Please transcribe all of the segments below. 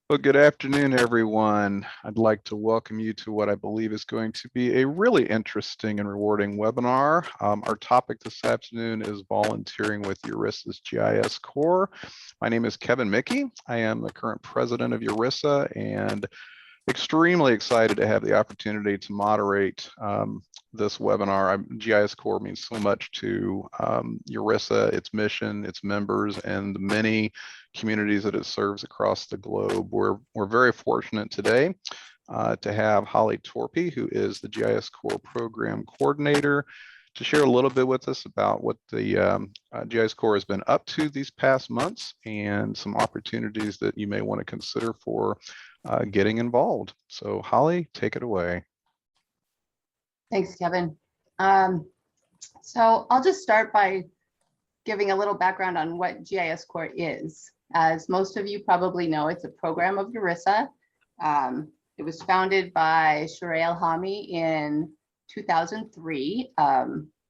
Well, good afternoon, everyone. I'd like to welcome you to what I believe is going to be a really interesting and rewarding webinar. Our topic this afternoon is volunteering with URISA's GISCorps. My name is Kevin Mickey. I am the current president of URISA and extremely excited to have the opportunity to moderate this webinar. GISCorps means so much to URISA, its mission, its members, and the many communities that it serves across the globe. We're very fortunate today to have Holly Torpey, who is the GISCorps program coordinator, to share a little bit with us about what the GISCorps has been up to these past months and some opportunities that you may want to consider for getting involved. So Holly, take it away. Thanks, Kevin. So I'll just start by giving a little background on what GISCorps is. As most of you probably know, it's a program of URISA. It was founded by Shurey Elhami in 2003.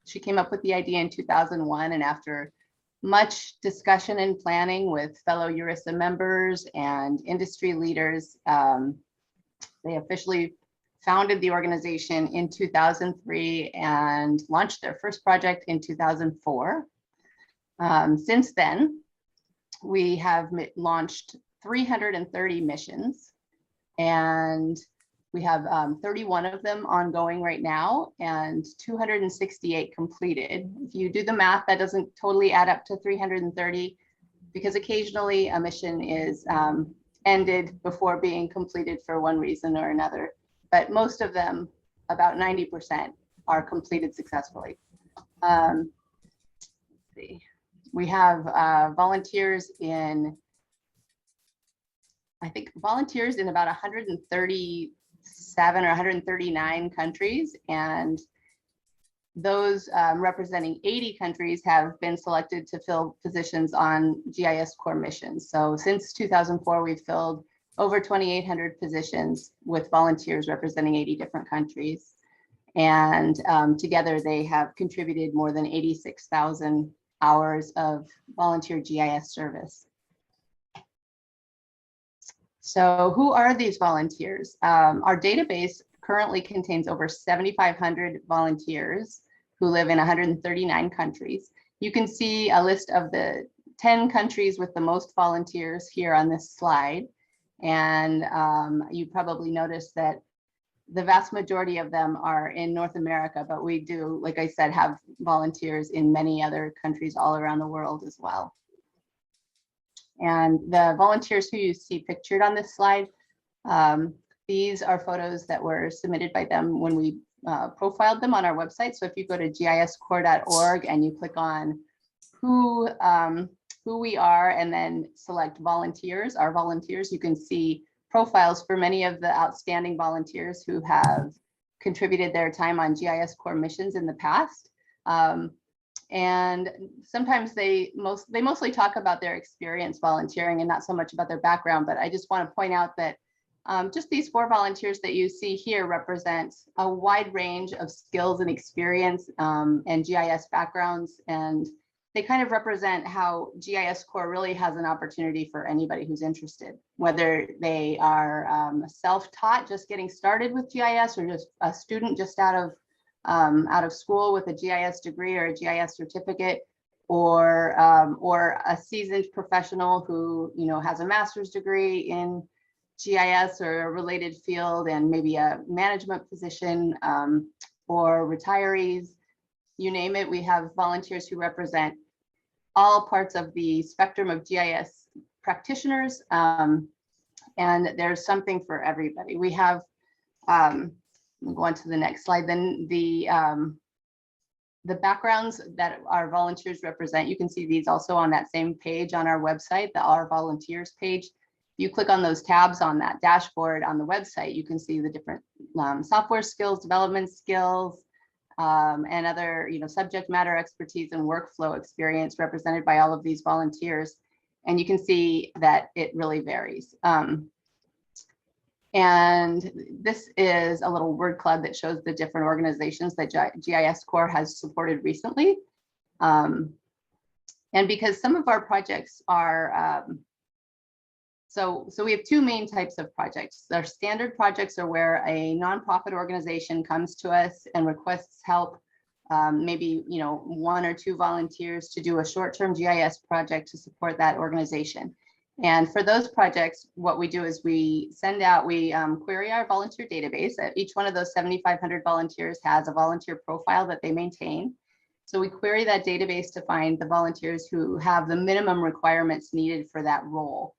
She came up with the idea in 2001, and after much discussion and planning with fellow URISA members and industry leaders, they officially founded the organization in 2003 and launched their first project in 2004. Since then, we have launched 330 missions, and we have 31 of them ongoing right now and 268 completed. If you do the math, that doesn't totally add up to 330 because occasionally a mission is ended before being completed for one reason or another. But most of them, about 90%, are completed successfully. Let's see. We have volunteers in, I think, volunteers in about 137 or 139 countries, and those representing 80 countries have been selected to fill positions on GISCorps missions. So since 2004, we've filled over 2,800 positions with volunteers representing 80 different countries. And together they have contributed more than 86,000 hours of volunteer GIS service. So who are these volunteers? Our database currently contains over 7,500 volunteers who live in 139 countries. You can see a list of the 10 countries with the most volunteers here on this slide. And you probably noticed that the vast majority of them are in North America, but we do, like I said, have volunteers in many other countries all around the world as well. And the volunteers who you see pictured on this slide, these are photos that were submitted by them when we profiled them on our website. So if you go to giscorps.org and you click on who we are and then select volunteers, our volunteers, you can see profiles for many of the outstanding volunteers who have contributed their time on GISCorps missions in the past. And sometimes they mostly talk about their experience volunteering and not so much about their background, but I just want to point out that just these 4 volunteers that you see here represent a wide range of skills and experience and GIS backgrounds, and they kind of represent how GISCorps really has an opportunity for anybody who's interested, whether they are self-taught, just getting started with GIS, or just a student just out of school with a GIS degree or a GIS certificate, or a seasoned professional who has a master's degree in GIS or a related field and maybe a management position, or retirees. You name it, we have volunteers who represent all parts of the spectrum of GIS practitioners, and there's something for everybody. We have, we'll go on to the next slide, then the backgrounds that our volunteers represent, you can see these also on that same page on our website, the Our Volunteers page. If you click on those tabs on that dashboard on the website, you can see the different software skills, development skills, and other subject matter expertise and workflow experience represented by all of these volunteers. And you can see that it really varies. And this is a little word cloud that shows the different organizations that GISCorps has supported recently. And because some of our projects are So we have two main types of projects. Our standard projects are where a nonprofit organization comes to us and requests help, maybe, you know, 1 or 2 volunteers to do a short-term GIS project to support that organization. And for those projects, what we do is we send out, we query our volunteer database. Each one of those 7,500 volunteers has a volunteer profile that they maintain. So we query that database to find the volunteers who have the minimum requirements needed for that role.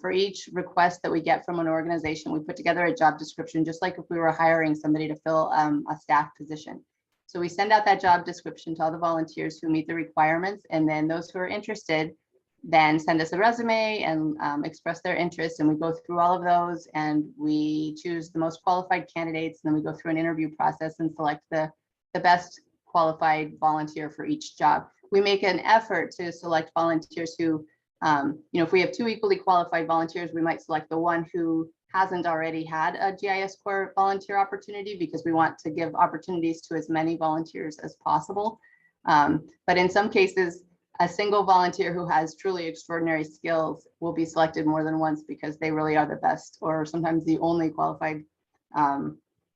For each request that we get from an organization, we put together a job description, just like if we were hiring somebody to fill a staff position. So we send out that job description to all the volunteers who meet the requirements, and then those who are interested then send us a resume and express their interest, and we go through all of those and we choose the most qualified candidates, and then we go through an interview process and select the best qualified volunteer for each job. We make an effort to select volunteers who, you know, if we have 2 equally qualified volunteers, we might select the one who hasn't already had a GISCorps volunteer opportunity, because we want to give opportunities to as many volunteers as possible. But in some cases, a single volunteer who has truly extraordinary skills will be selected more than once because they really are the best, or sometimes the only qualified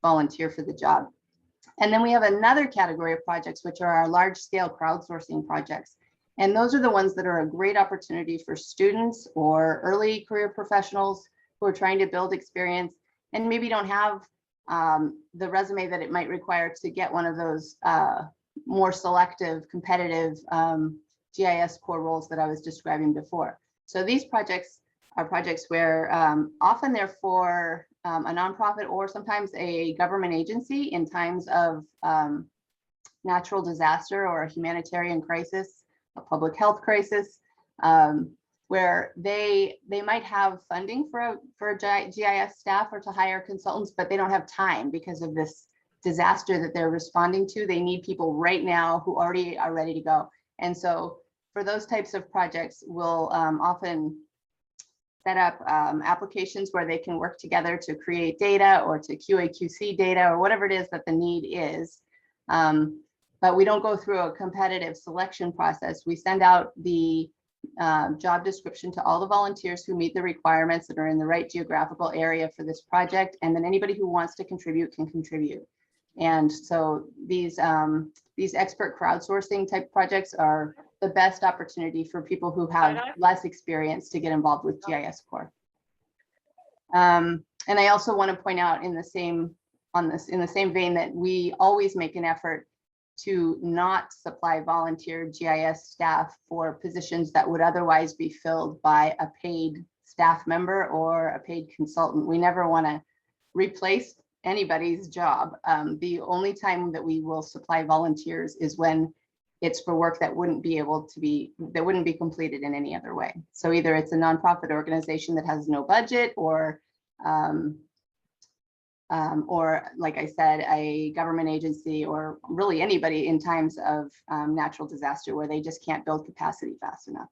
volunteer for the job. And then we have another category of projects, which are our large scale crowdsourcing projects. And those are the ones that are a great opportunity for students or early career professionals who are trying to build experience and maybe don't have the resume that it might require to get one of those more selective, competitive GISCorps roles that I was describing before. So these projects are projects where often they're for a nonprofit or sometimes a government agency in times of natural disaster or a humanitarian crisis, a public health crisis, where they might have funding for a GIS staff or to hire consultants, but they don't have time because of this disaster that they're responding to. They need people right now who already are ready to go. And so for those types of projects, we'll often set up applications where they can work together to create data or to QA/QC data or whatever it is that the need is. But we don't go through a competitive selection process. We send out the job description to all the volunteers who meet the requirements that are in the right geographical area for this project, and then anybody who wants to contribute can contribute. And so these expert crowdsourcing type projects are the best opportunity for people who have less experience to get involved with GISCorps. And I also want to point out in the same vein that we always make an effort to not supply volunteer GIS staff for positions that would otherwise be filled by a paid staff member or a paid consultant. We never want to replace anybody's job. The only time that we will supply volunteers is when it's for work that wouldn't be completed in any other way. So either it's a nonprofit organization that has no budget, or like I said, a government agency, or really anybody in times of natural disaster where they just can't build capacity fast enough.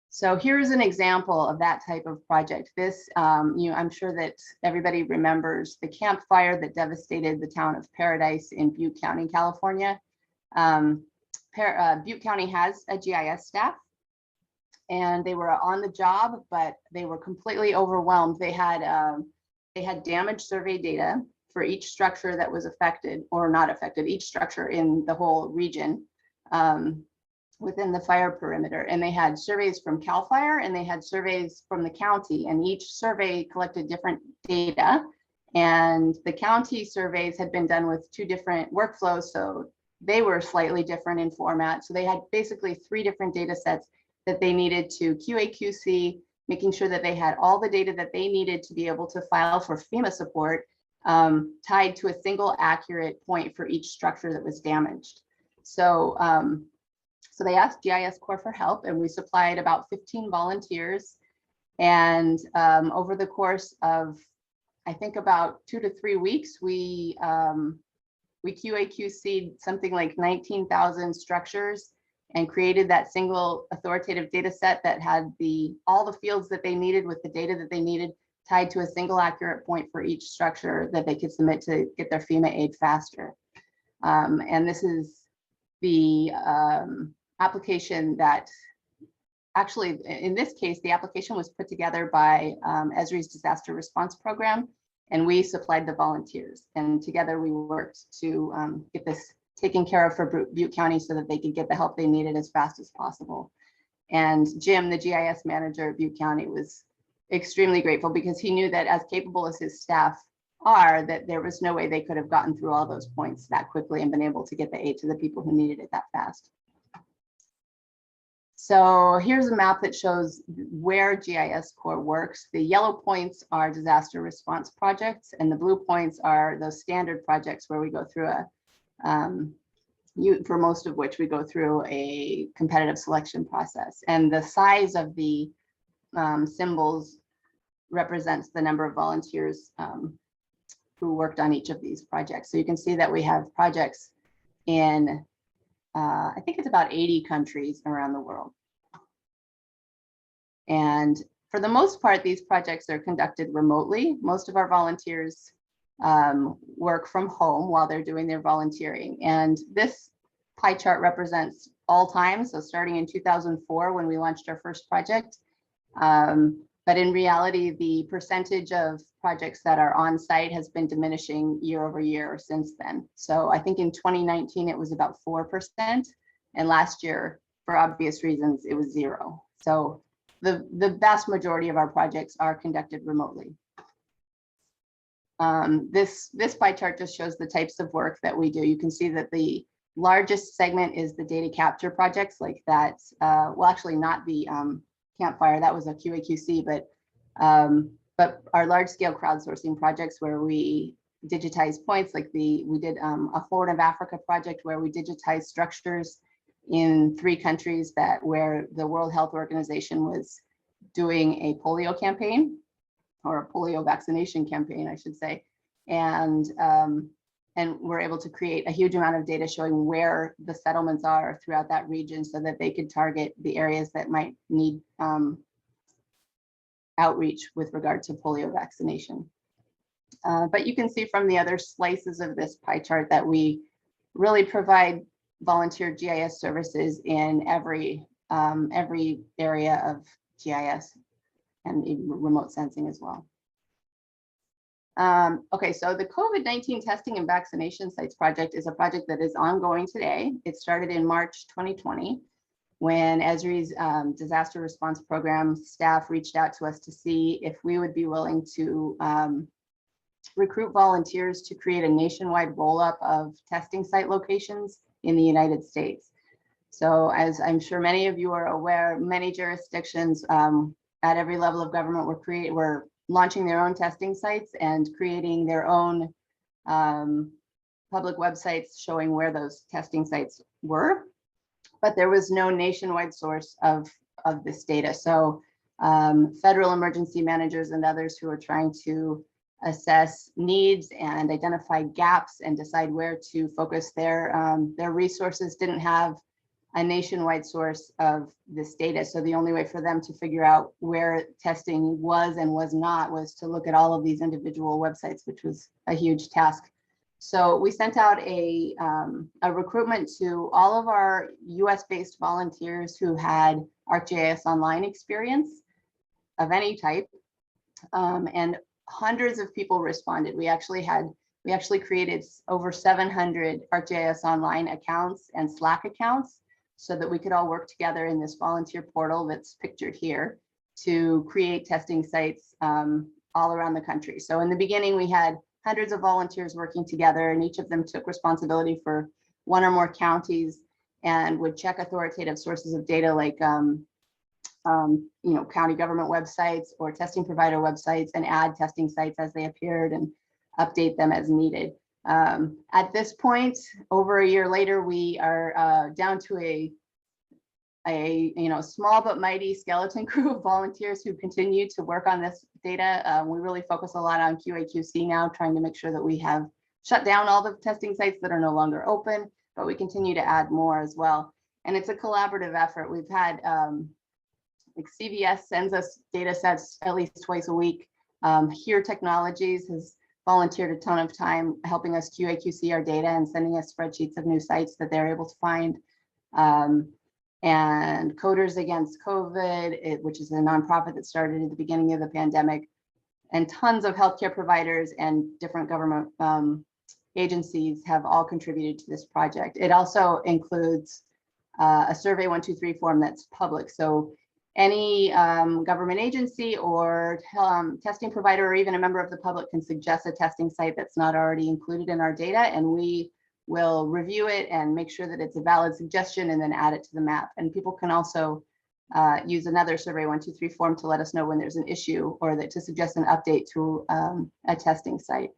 So here's an example of that type of project. This, I'm sure that everybody remembers the Camp Fire that devastated the town of Paradise in Butte County, California. Butte County has a GIS staff, and they were on the job, but they were completely overwhelmed. They had damaged survey data for each structure that was affected or not affected, each structure in the whole region within the fire perimeter. And they had surveys from CAL FIRE and they had surveys from the county, and each survey collected different data. And the county surveys had been done with 2 different workflows, so they were slightly different in format. So they had basically 3 different data sets that they needed to QA/QC, making sure that they had all the data that they needed to be able to file for FEMA support, tied to a single accurate point for each structure that was damaged. So, so they asked GISCorps for help, and we supplied about 15 volunteers. And over the course of, I think, about 2 to 3 weeks, we QA/QC'd something like 19,000 structures and created that single authoritative data set that had all the fields that they needed with the data that they needed, tied to a single accurate point for each structure that they could submit to get their FEMA aid faster. And this is the application that actually, in this case, the application was put together by Esri's disaster response program, and we supplied the volunteers. And together we worked to get this taken care of for Butte County so that they could get the help they needed as fast as possible. And Jim, the GIS manager at Butte County, was extremely grateful because he knew that as capable as his staff are, that there was no way they could have gotten through all those points that quickly and been able to get the aid to the people who needed it that fast. So here's a map that shows where GISCorps works. The yellow points are disaster response projects, and the blue points are those standard projects where we go through for most of which we go through a competitive selection process. And the size of the symbols represents the number of volunteers who worked on each of these projects. So you can see that we have projects in I think it's about 80 countries around the world. And for the most part, these projects are conducted remotely. Most of our volunteers work from home while they're doing their volunteering. And this pie chart represents all time. So starting in 2004, when we launched our first project. But in reality, the percentage of projects that are on site has been diminishing year over year since then. So I think in 2019, it was about 4%. And last year, for obvious reasons, it was 0. So the vast majority of our projects are conducted remotely. This pie chart just shows the types of work that we do. You can see that the largest segment is the data capture projects like that. Well, actually not the Campfire, that was a QA/QC, but our large scale crowdsourcing projects where we digitize points, like we did a Horn of Africa project where we digitized structures in 3 countries where the World Health Organization was doing a polio campaign, or a polio vaccination campaign, I should say. And we're able to create a huge amount of data showing where the settlements are throughout that region so that they could target the areas that might need outreach with regard to polio vaccination. But you can see from the other slices of this pie chart that we really provide volunteer GIS services in every area of GIS and even remote sensing as well. Okay, so the COVID-19 testing and vaccination sites project is a project that is ongoing today. It started in March 2020 when Esri's disaster response program staff reached out to us to see if we would be willing to recruit volunteers to create a nationwide roll-up of testing site locations in the United States. So as I'm sure many of you are aware, many jurisdictions at every level of government were launching their own testing sites and creating their own public websites showing where those testing sites were, but there was no nationwide source of this data. So federal emergency managers and others who are trying to assess needs and identify gaps and decide where to focus their resources didn't have a nationwide source of this data. So the only way for them to figure out where testing was and was not was to look at all of these individual websites, which was a huge task. So we sent out a recruitment to all of our US-based volunteers who had ArcGIS Online experience of any type, and hundreds of people responded. We actually created over 700 ArcGIS Online accounts and Slack accounts so that we could all work together in this volunteer portal that's pictured here to create testing sites all around the country. So in the beginning, we had hundreds of volunteers working together, and each of them took responsibility for one or more counties and would check authoritative sources of data like county government websites or testing provider websites, and add testing sites as they appeared and update them as needed. At this point, over a year later, we are down to a small but mighty skeleton crew of volunteers who continue to work on this data. We really focus a lot on QA/QC now, trying to make sure that we have shut down all the testing sites that are no longer open, but we continue to add more as well. And it's a collaborative effort. We've had like CVS sends us data sets at least twice a week. Here Technologies has volunteered a ton of time helping us QA/QC our data and sending us spreadsheets of new sites that they're able to find. and Coders Against COVID, which is a nonprofit that started at the beginning of the pandemic, and tons of healthcare providers and different government agencies have all contributed to this project. It also includes a Survey 123 form that's public. So any government agency or testing provider or even a member of the public can suggest a testing site that's not already included in our data, and we will review it and make sure that it's a valid suggestion and then add it to the map. And people can also use another Survey 123 form to let us know when there's an issue or that to suggest an update to a testing site.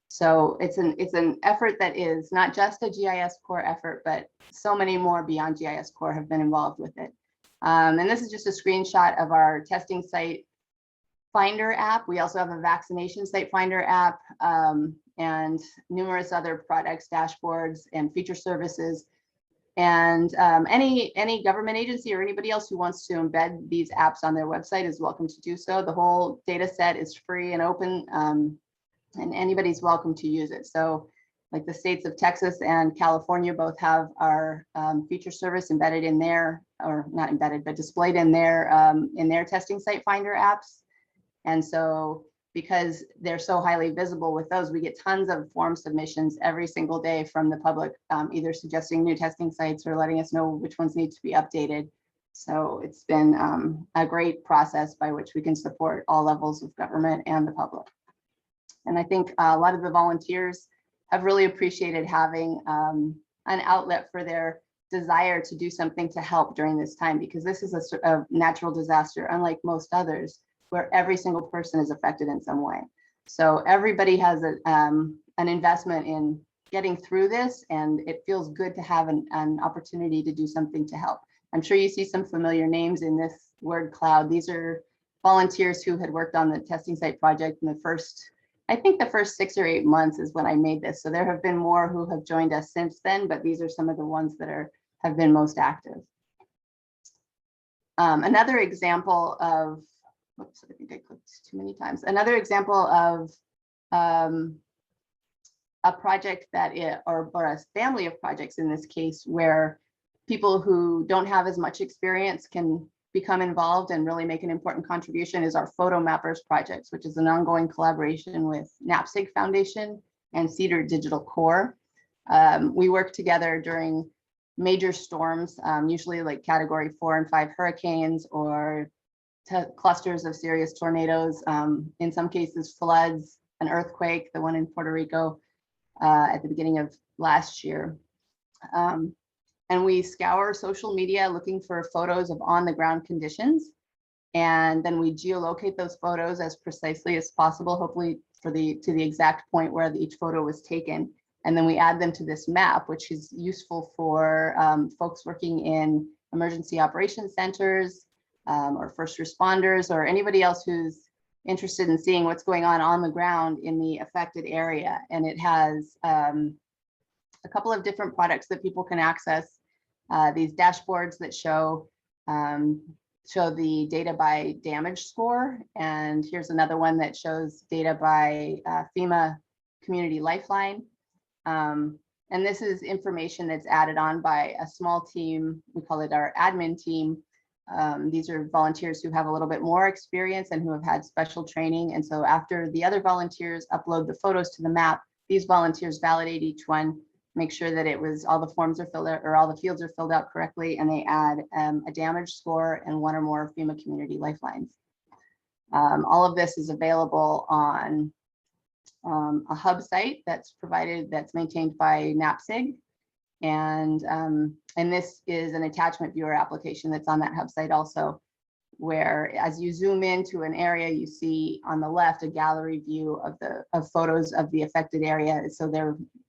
So it's an effort that is not just a GISCorps effort, but so many more beyond GISCorps have been involved with it. And this is just a screenshot of our testing site finder app. We also have a vaccination site finder app and numerous other products, dashboards, and feature services. And any government agency or anybody else who wants to embed these apps on their website is welcome to do so. The whole data set is free and open, and anybody's welcome to use it. So like the states of Texas and California both have our feature service embedded in their, or not embedded, but displayed in their testing site finder apps. And so because they're so highly visible with those, we get tons of form submissions every single day from the public, either suggesting new testing sites or letting us know which ones need to be updated. So it's been a great process by which we can support all levels of government and the public. And I think a lot of the volunteers have really appreciated having an outlet for their desire to do something to help during this time, because this is a natural disaster, unlike most others, where every single person is affected in some way. So everybody has an investment in getting through this, and it feels good to have an opportunity to do something to help. I'm sure you see some familiar names in this word cloud. These are volunteers who had worked on the testing site project in the first, I think the first 6 or 8 months is when I made this. So there have been more who have joined us since then, but these are some of the ones that have been most active. Another example of, whoops, I think I clicked too many times. Another example of a project that or a family of projects in this case, where people who don't have as much experience can become involved and really make an important contribution is our Photo Mappers projects, which is an ongoing collaboration with NAPSG Foundation and Cedar Digital Core. We work together during major storms, usually like category 4 and 5 hurricanes or clusters of serious tornadoes, in some cases floods, an earthquake, the one in Puerto Rico at the beginning of last year. And we scour social media looking for photos of on the ground conditions. And then we geolocate those photos as precisely as possible, hopefully to the exact point where each photo was taken. And then we add them to this map, which is useful for folks working in emergency operations centers or first responders or anybody else who's interested in seeing what's going on the ground in the affected area. And it has a couple of different products that people can access. These dashboards that show the data by damage score. And here's another one that shows data by FEMA Community Lifeline. And this is information that's added on by a small team. We call it our admin team. These are volunteers who have a little bit more experience and who have had special training. And so after the other volunteers upload the photos to the map, these volunteers validate each one, make sure that all the forms are filled out or all the fields are filled out correctly, and they add a damage score and one or more FEMA Community Lifelines. All of this is available on a hub site that's maintained by NAPSG. And this is an attachment viewer application that's on that hub site also, where as you zoom into an area, you see on the left a gallery view of photos of the affected area. So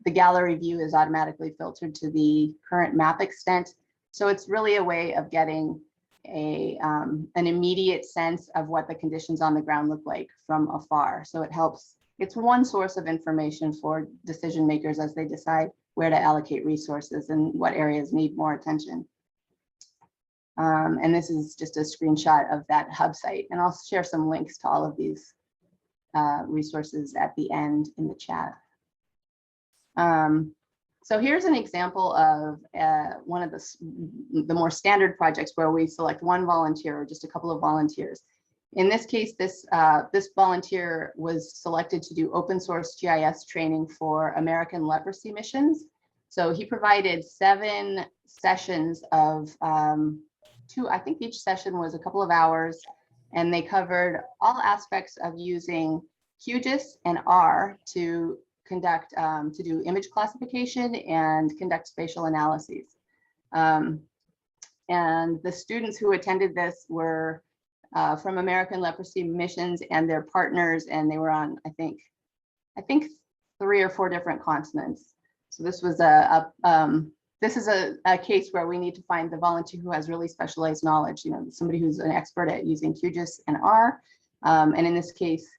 the gallery view is automatically filtered to the current map extent. So it's really a way of getting an immediate sense of what the conditions on the ground look like from afar. So it helps. It's one source of information for decision makers as they decide where to allocate resources and what areas need more attention. And this is just a screenshot of that hub site. And I'll share some links to all of these resources at the end in the chat. So here's an example of one of the more standard projects where we select one volunteer or just a couple of volunteers. In this case, this volunteer was selected to do open source GIS training for American leprosy missions. So he provided 7 sessions of I think each session was a couple of hours, and they covered all aspects of using QGIS and R to conduct, to do image classification and conduct spatial analyses. And the students who attended this were from American leprosy missions and their partners, and they were on, I think 3 or 4 different continents. So this was this is a case where we need to find the volunteer who has really specialized knowledge, somebody who's an expert at using QGIS and R. And in this case,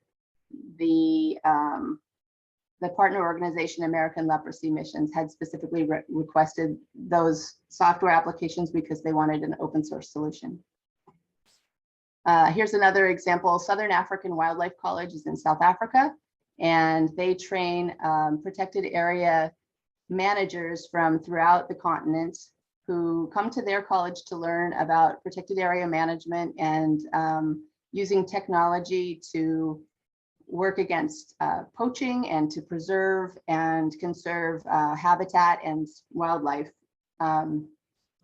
the partner organization, American Leprosy Missions, had specifically requested those software applications because they wanted an open source solution. Here's another example. Southern African Wildlife College is in South Africa, and they train protected area managers from throughout the continent who come to their college to learn about protected area management and using technology to work against poaching and to preserve and conserve habitat and wildlife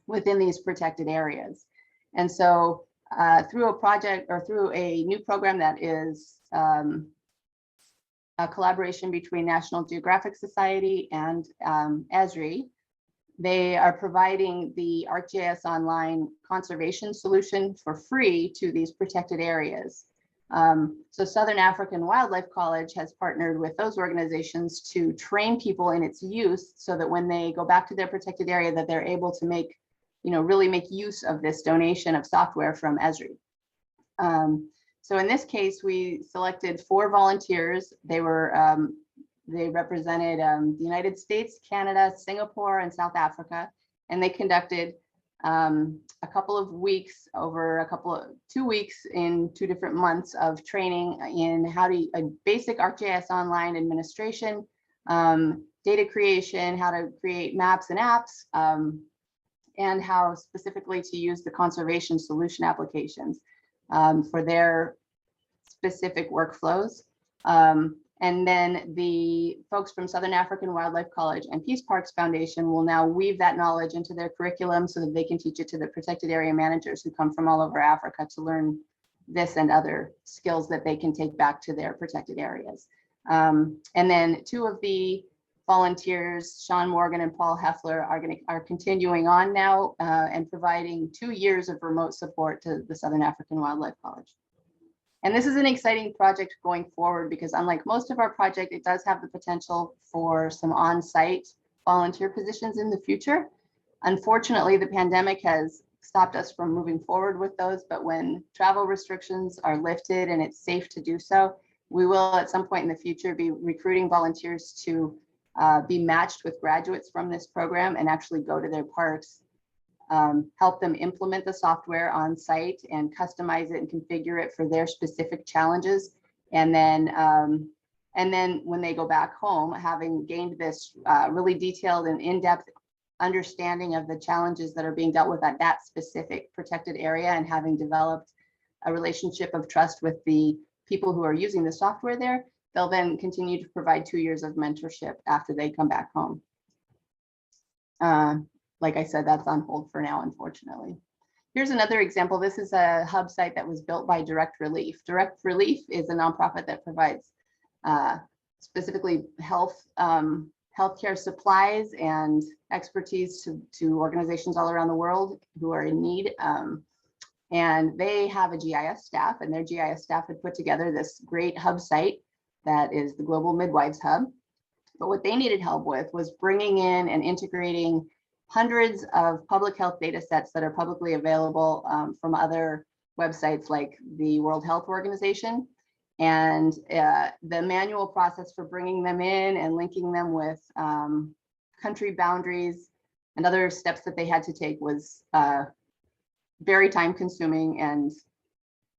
within these protected areas. And so through a project or through a new program that is a collaboration between National Geographic Society and Esri, they are providing the ArcGIS Online conservation solution for free to these protected areas. So Southern African Wildlife College has partnered with those organizations to train people in its use so that when they go back to their protected area, that they're able to make, really make use of this donation of software from Esri. So in this case, we selected 4 volunteers. They were they represented the United States, Canada, Singapore, and South Africa, and they conducted a couple of weeks over 2 weeks in 2 different months of training in how to basic ArcGIS Online administration, data creation, how to create maps and apps, and how specifically to use the conservation solution applications for their specific workflows. And then the folks from Southern African Wildlife College and Peace Parks Foundation will now weave that knowledge into their curriculum so that they can teach it to the protected area managers who come from all over Africa to learn this and other skills that they can take back to their protected areas. And then 2 of the volunteers, Sean Morgan and Paul Heffler, are continuing on now and providing 2 years of remote support to the Southern African Wildlife College. And this is an exciting project going forward because unlike most of our project, it does have the potential for some on-site volunteer positions in the future. Unfortunately, the pandemic has stopped us from moving forward with those, but when travel restrictions are lifted and it's safe to do so, we will at some point in the future be recruiting volunteers to be matched with graduates from this program and actually go to their parks, help them implement the software on site and customize it and configure it for their specific challenges. And then when they go back home, having gained this really detailed and in-depth understanding of the challenges that are being dealt with at that specific protected area and having developed a relationship of trust with the people who are using the software there, they'll then continue to provide 2 years of mentorship after they come back home. Like I said, that's on hold for now, unfortunately. Here's another example. This is a hub site that was built by Direct Relief. Direct Relief is a nonprofit that provides specifically healthcare supplies and expertise to organizations all around the world who are in need. And they have a GIS staff, and their GIS staff had put together this great hub site that is the Global Midwives Hub. But what they needed help with was bringing in and integrating hundreds of public health data sets that are publicly available from other websites like the World Health Organization. And the manual process for bringing them in and linking them with country boundaries and other steps that they had to take was very time consuming and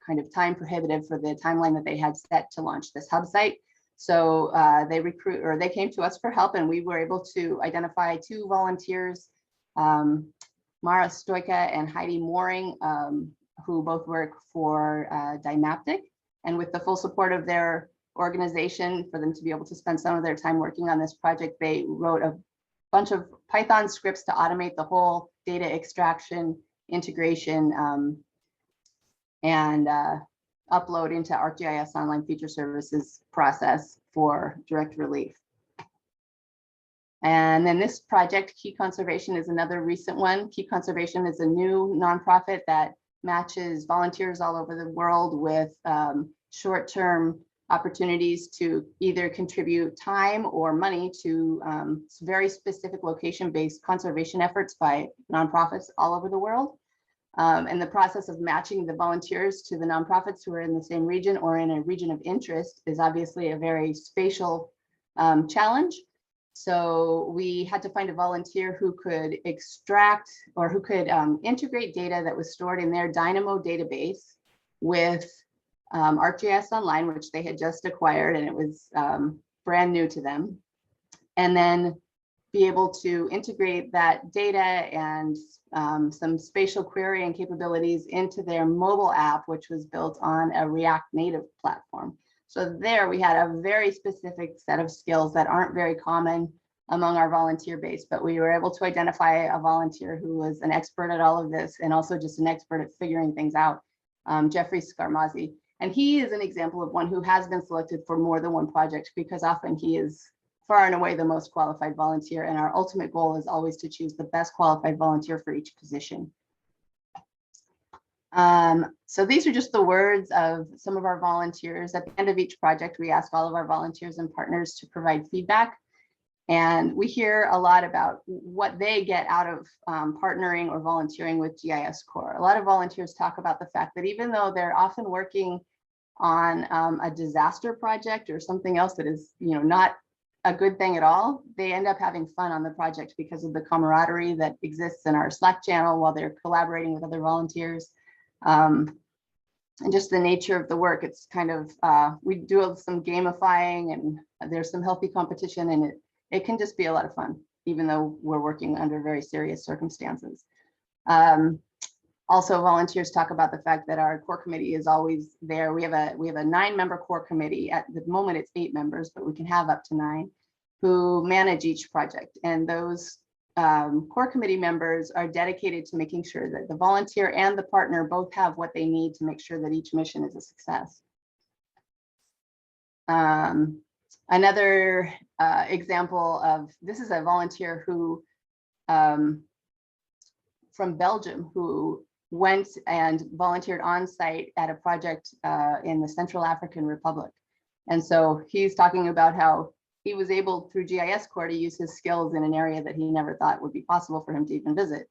kind of time prohibitive for the timeline that they had set to launch this hub site. So they came to us for help, and we were able to identify 2 volunteers, Mara Stoika and Heidi Mooring, who both work for Dynaptic, and with the full support of their organization, for them to be able to spend some of their time working on this project, they wrote a bunch of Python scripts to automate the whole data extraction, integration, and upload into ArcGIS Online Feature Services process for direct relief. And then this project, Key Conservation, is another recent one. Key Conservation is a new nonprofit that matches volunteers all over the world with short-term opportunities to either contribute time or money to very specific location-based conservation efforts by nonprofits all over the world. And the process of matching the volunteers to the nonprofits who are in the same region or in a region of interest is obviously a very spatial challenge. So we had to find a volunteer who could extract or who could integrate data that was stored in their Dynamo database with ArcGIS Online, which they had just acquired, and it was brand new to them. And then be able to integrate that data and some spatial querying capabilities into their mobile app, which was built on a React Native platform. So there we had a very specific set of skills that aren't very common among our volunteer base, but we were able to identify a volunteer who was an expert at all of this and also just an expert at figuring things out, Jeffrey Scarmazzi. And he is an example of one who has been selected for more than one project, because often he is far and away the most qualified volunteer. And our ultimate goal is always to choose the best qualified volunteer for each position. So these are just the words of some of our volunteers. At the end of each project, we ask all of our volunteers and partners to provide feedback. And we hear a lot about what they get out of partnering or volunteering with GISCorps. A lot of volunteers talk about the fact that even though they're often working on a disaster project or something else that is, not a good thing at all, they end up having fun on the project because of the camaraderie that exists in our Slack channel while they're collaborating with other volunteers. And just the nature of the work, it's kind of, we do some gamifying and there's some healthy competition, and it can just be a lot of fun, even though we're working under very serious circumstances. Also, volunteers talk about the fact that our core committee is always there. We have a 9-member core committee. At the moment, it's 8 members, but we can have up to 9 who manage each project. And those core committee members are dedicated to making sure that the volunteer and the partner both have what they need to make sure that each mission is a success. Another example of this is a volunteer who from Belgium who went and volunteered on site at a project in the Central African Republic. And so he's talking about how he was able through GISCorps to use his skills in an area that he never thought would be possible for him to even visit.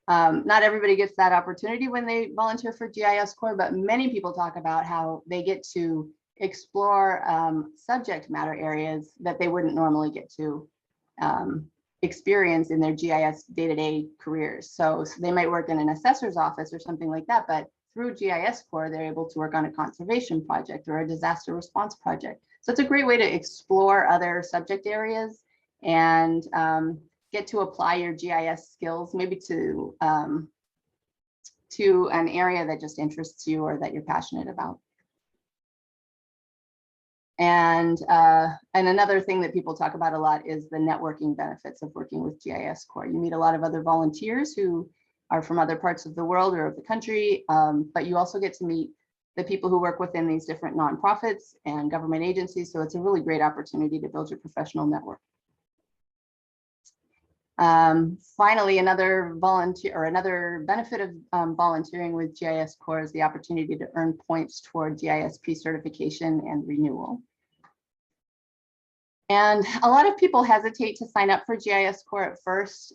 Not everybody gets that opportunity when they volunteer for GISCorps, but many people talk about how they get to explore subject matter areas that they wouldn't normally get to experience in their GIS day-to-day careers. So they might work in an assessor's office or something like that, but through GISCorps, they're able to work on a conservation project or a disaster response project. So it's a great way to explore other subject areas and get to apply your GIS skills, maybe to an area that just interests you or that you're passionate about. And another thing that people talk about a lot is the networking benefits of working with GISCorps. You meet a lot of other volunteers who are from other parts of the world or of the country, but you also get to meet the people who work within these different nonprofits and government agencies. So it's a really great opportunity to build your professional network. Finally, another benefit of volunteering with GISCorps is the opportunity to earn points toward GISP certification and renewal. And a lot of people hesitate to sign up for GISCorps at first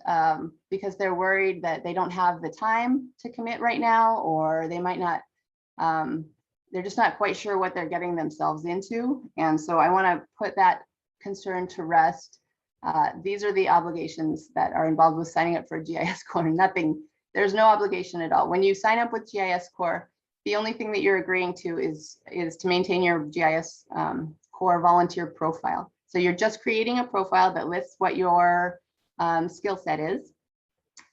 because they're worried that they don't have the time to commit right now, or they might not, they're just not quite sure what they're getting themselves into. And so I want to put that concern to rest. These are the obligations that are involved with signing up for GISCorps. There's no obligation at all. When you sign up with GISCorps, the only thing that you're agreeing to is to maintain your GIS Corps volunteer profile. So you're just creating a profile that lists what your skill set is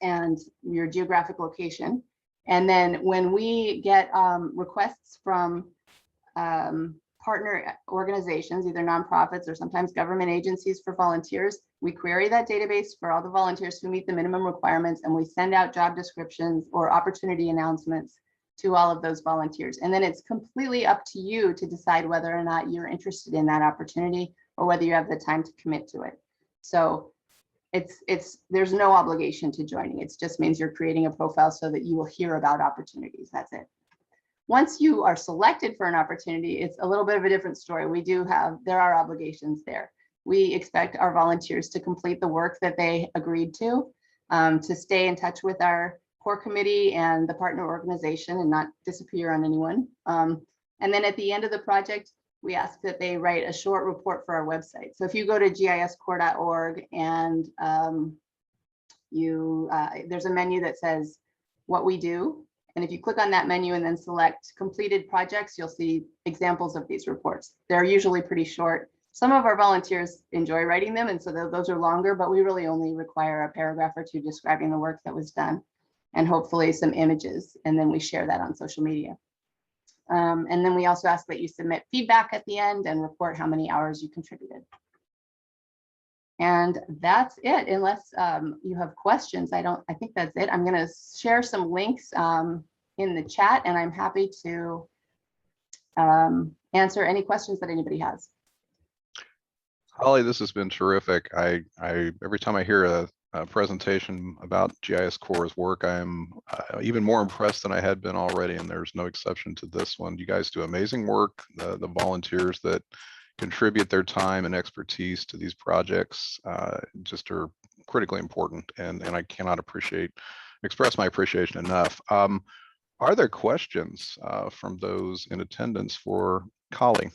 and your geographic location. And then when we get requests from partner organizations, either nonprofits or sometimes government agencies for volunteers, we query that database for all the volunteers who meet the minimum requirements, and we send out job descriptions or opportunity announcements to all of those volunteers. And then it's completely up to you to decide whether or not you're interested in that opportunity or whether you have the time to commit to it. So there's no obligation to joining. It just means you're creating a profile so that you will hear about opportunities. That's it. Once you are selected for an opportunity, it's a little bit of a different story. There are obligations there. We expect our volunteers to complete the work that they agreed to stay in touch with our core committee and the partner organization and not disappear on anyone. And then at the end of the project, we ask that they write a short report for our website. So if you go to GIScorps.org and there's a menu that says what we do. And if you click on that menu and then select completed projects, you'll see examples of these reports. They're usually pretty short. Some of our volunteers enjoy writing them, and so those are longer, but we really only require a paragraph or two describing the work that was done and hopefully some images, and then we share that on social media. And then we also ask that you submit feedback at the end and report how many hours you contributed. And that's it, unless you have questions. I think that's it. I'm gonna share some links in the chat, and I'm happy to answer any questions that anybody has. Holly, this has been terrific. Every time I hear a presentation about GIScorps' work, I'm even more impressed than I had been already, and there's no exception to this one. You guys do amazing work. The volunteers that contribute their time and expertise to these projects just are critically important, and I cannot express my appreciation enough. Are there questions from those in attendance for Holly?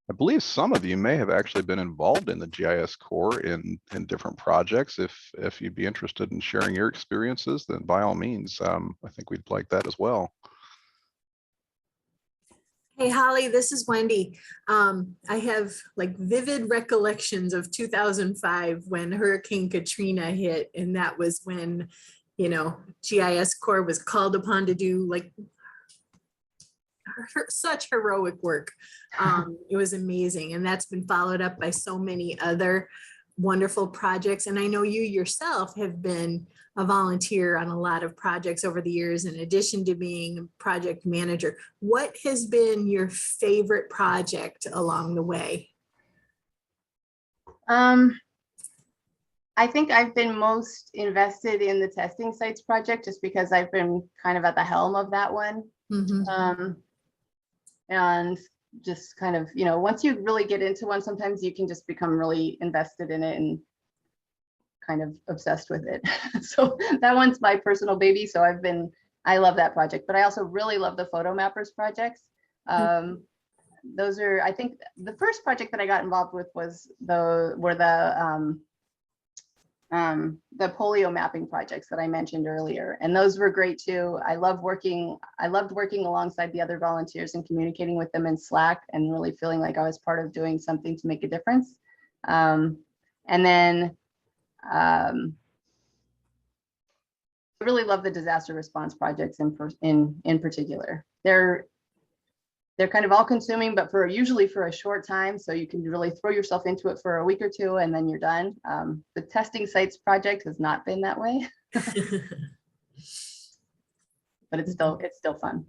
I believe some of you may have actually been involved in the GIScorps in different projects. If you'd be interested in sharing your experiences, then by all means, I think we'd like that as well. Hey, Holly, this is Wendy. I have like vivid recollections of 2005 when Hurricane Katrina hit, and that was when, you know, GIScorps was called upon to do like such heroic work. It was amazing, and that's been followed up by so many other wonderful projects. And I know you yourself have been a volunteer on a lot of projects over the years, in addition to being a project manager. What has been your favorite project along the way? I think I've been most invested in the testing sites project, just because I've been kind of at the helm of that one. Mm-hmm. And just kind of, you know, once you really get into one, sometimes you can just become really invested in it and kind of obsessed with it. So that one's my personal baby. So I love that project, but I also really love the photo mappers projects. Those are, I think the first project that I got involved with was the polio mapping projects that I mentioned earlier. And those were great too. I loved working alongside the other volunteers and communicating with them in Slack and really feeling like I was part of doing something to make a difference. And then I really love the disaster response projects in particular. They're kind of all consuming, but usually for a short time. So you can really throw yourself into it for a week or two and then you're done. The testing sites project has not been that way, but it's still fun.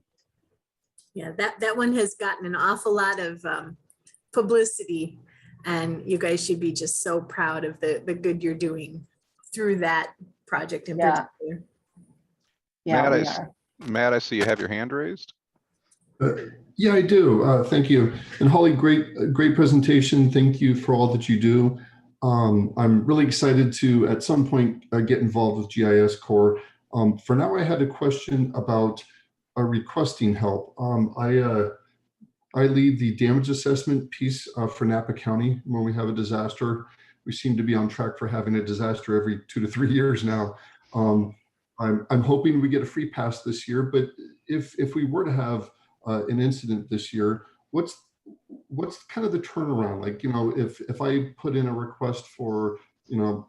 Yeah, that one has gotten an awful lot of publicity, and you guys should be just so proud of the good you're doing through that project in particular. Yeah, Matt, I see you have your hand raised. Yeah, I do. Thank you. And Holly, great presentation. Thank you for all that you do. I'm really excited to, at some point, get involved with GIScorps. For now, I had a question about requesting help. I lead the damage assessment piece for Napa County when we have a disaster. We seem to be on track for having a disaster every 2 to 3 years now. I'm hoping we get a free pass this year, but if we were to have an incident this year, what's kind of the turnaround? Like, if I put in a request for,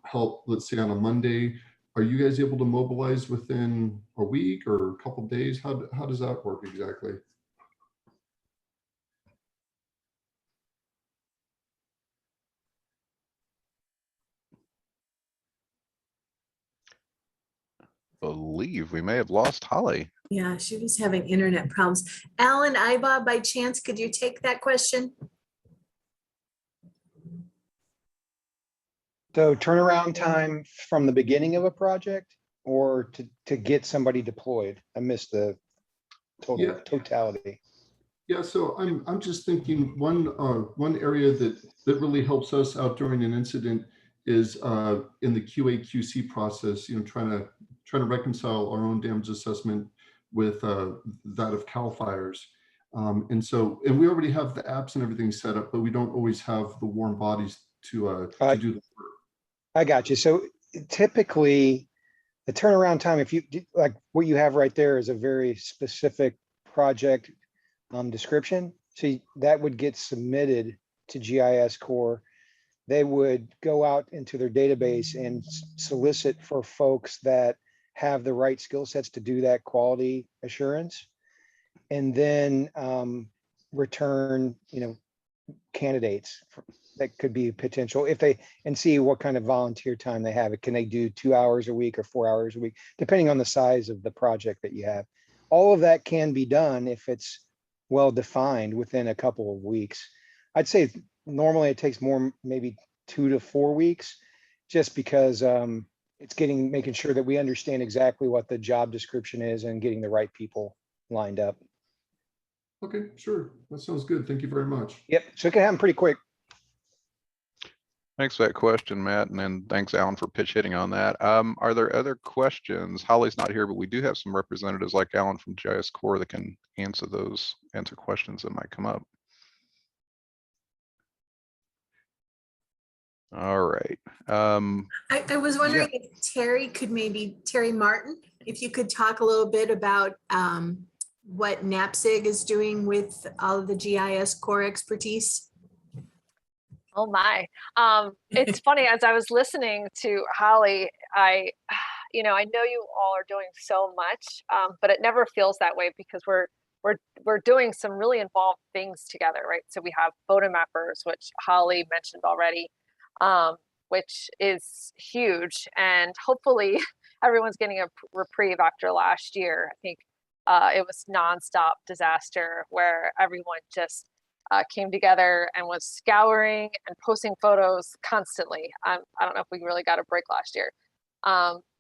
help, let's say on a Monday, are you guys able to mobilize within a week or a couple of days? How does that work exactly? Believe we may have lost Holly. Yeah, she was having internet problems. Alan Iba, by chance, could you take that question? So turnaround time from the beginning of a project or to get somebody deployed? I missed the Yeah. totality. Yeah, so I'm just thinking one area that really helps us out during an incident is in the QA/QC process. Trying to reconcile our own damage assessment with that of CAL FIRE's. And we already have the apps and everything set up, but we don't always have the warm bodies to do the work. I got you. So typically the turnaround time, if you like what you have right there is a very specific project description. So that would get submitted to GISCorps. They would go out into their database and solicit for folks that have the right skill sets to do that quality assurance, and then return, candidates that could be potential and see what kind of volunteer time they have. Can they do 2 hours a week or 4 hours a week, depending on the size of the project that you have. All of that can be done if it's well defined within a couple of weeks. I'd say normally it takes more, maybe 2 to 4 weeks, just because it's making sure that we understand exactly what the job description is and getting the right people lined up. Okay, sure. That sounds good. Thank you very much. Yep. So it can happen pretty quick. Thanks for that question, Matt, and then thanks, Alan, for pitch hitting on that. Are there other questions? Holly's not here, but we do have some representatives like Alan from GISCorps that can answer questions that might come up. All right. I was wondering if Terry Martin, if you could talk a little bit about what NAPSIG is doing with all of the GISCorps expertise. Oh my. It's funny, as I was listening to Holly, I know you all are doing so much, but it never feels that way because we're doing some really involved things together, right? So we have photo mappers, which Holly mentioned already, which is huge, and hopefully everyone's getting a reprieve after last year. I think it was nonstop disaster where everyone just came together and was scouring and posting photos constantly. I don't know if we really got a break last year.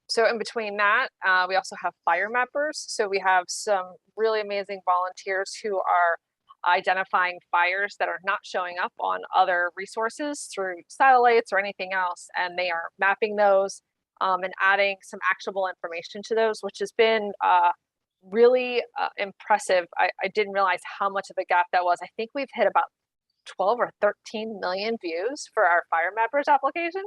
So in between that, we also have fire mappers. So we have some really amazing volunteers who are identifying fires that are not showing up on other resources through satellites or anything else. And they are mapping those and adding some actionable information to those, which has been really impressive. I didn't realize how much of a gap that was. I think we've hit about 12 or 13 million views for our Fire Mappers application.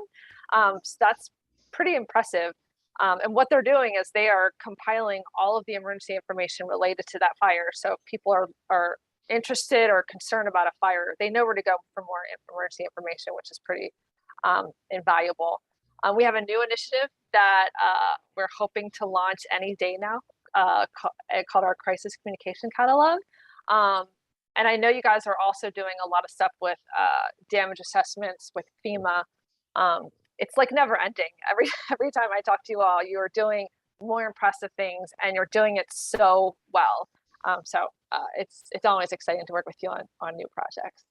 So that's pretty impressive. And what they're doing is they are compiling all of the emergency information related to that fire. So if people are interested or concerned about a fire, they know where to go for more emergency information, which is pretty invaluable. We have a new initiative that we're hoping to launch any day now, called our Crisis Communication Catalog. And I know you guys are also doing a lot of stuff with damage assessments with FEMA. It's like never ending. Every time I talk to you all, you're doing more impressive things and you're doing it so well. So it's always exciting to work with you on new projects.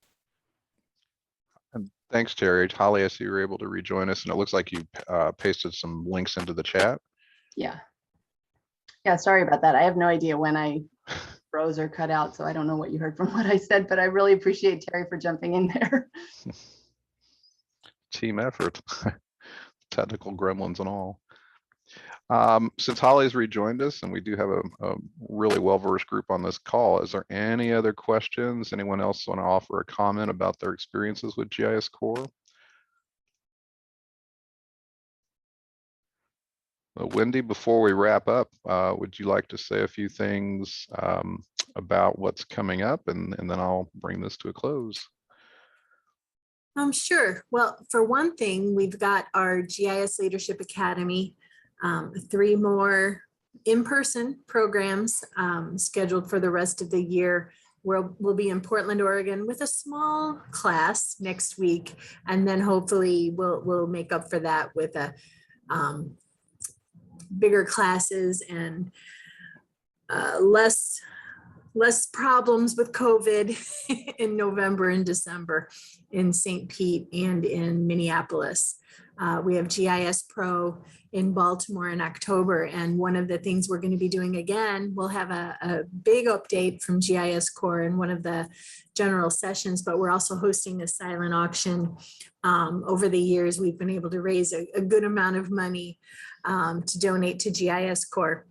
And thanks, Terry. Holly, I see you were able to rejoin us, and it looks like you pasted some links into the chat. Yeah. Yeah, sorry about that. I have no idea when I froze or cut out, so I don't know what you heard from what I said, but I really appreciate Terry for jumping in there. Team effort, technical gremlins and all. Since Holly's rejoined us and we do have a really well-versed group on this call, is there any other questions? Anyone else want to offer a comment about their experiences with GISCorps? Wendy, before we wrap up, would you like to say a few things about what's coming up, and then I'll bring this to a close. Sure. Well, for one thing, we've got our GIS Leadership Academy, 3 more in-person programs scheduled for the rest of the year. We'll be in Portland, Oregon with a small class next week, and then hopefully we'll make up for that with a bigger classes and less problems with COVID in November and December in St. Pete and in Minneapolis. We have GIS Pro in Baltimore in October. And one of the things we're going to be doing again, we'll have a big update from GISCorps in one of the general sessions, but we're also hosting a silent auction. Over the years, we've been able to raise a good amount of money to donate to GISCorps.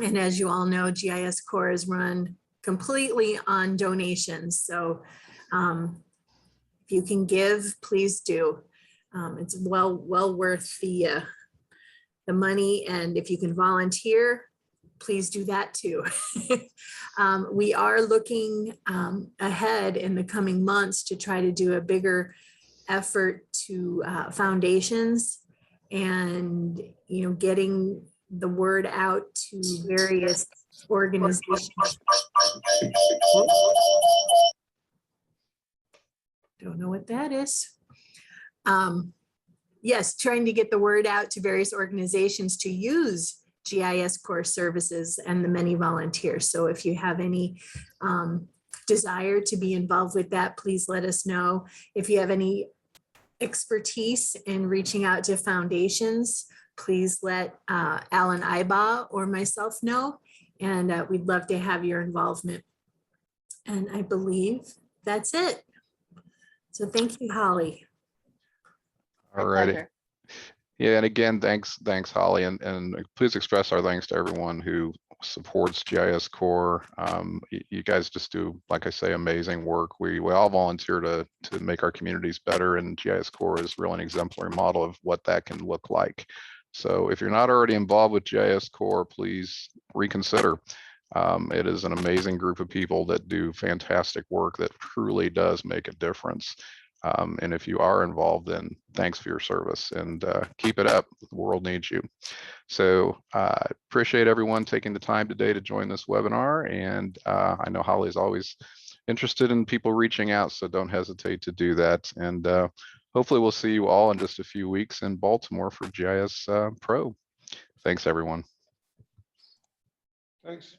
And as you all know, GISCorps is run completely on donations. So if you can give, please do. It's well worth the money. And if you can volunteer, please do that too. We are looking ahead in the coming months to try to do a bigger effort to foundations and, getting the word out to various organizations. Don't know what that is. Yes, trying to get the word out to various organizations to use GISCorps services and the many volunteers. So if you have any desire to be involved with that, please let us know. If you have any expertise in reaching out to foundations, please let Alan Ibaugh or myself know, and we'd love to have your involvement. And I believe that's it. So thank you, Holly. My All righty. pleasure. Yeah, and again, thanks, Holly, and please express our thanks to everyone who supports GISCorps. You guys just do, like I say, amazing work. We all volunteer to make our communities better, and GISCorps is really an exemplary model of what that can look like. So if you're not already involved with GISCorps, please reconsider. It is an amazing group of people that do fantastic work that truly does make a difference. And if you are involved, then thanks for your service, and keep it up. The world needs you. So I appreciate everyone taking the time today to join this webinar. And I know Holly is always interested in people reaching out, so don't hesitate to do that. And hopefully we'll see you all in just a few weeks in Baltimore for GIS Pro. Thanks, everyone. Thanks.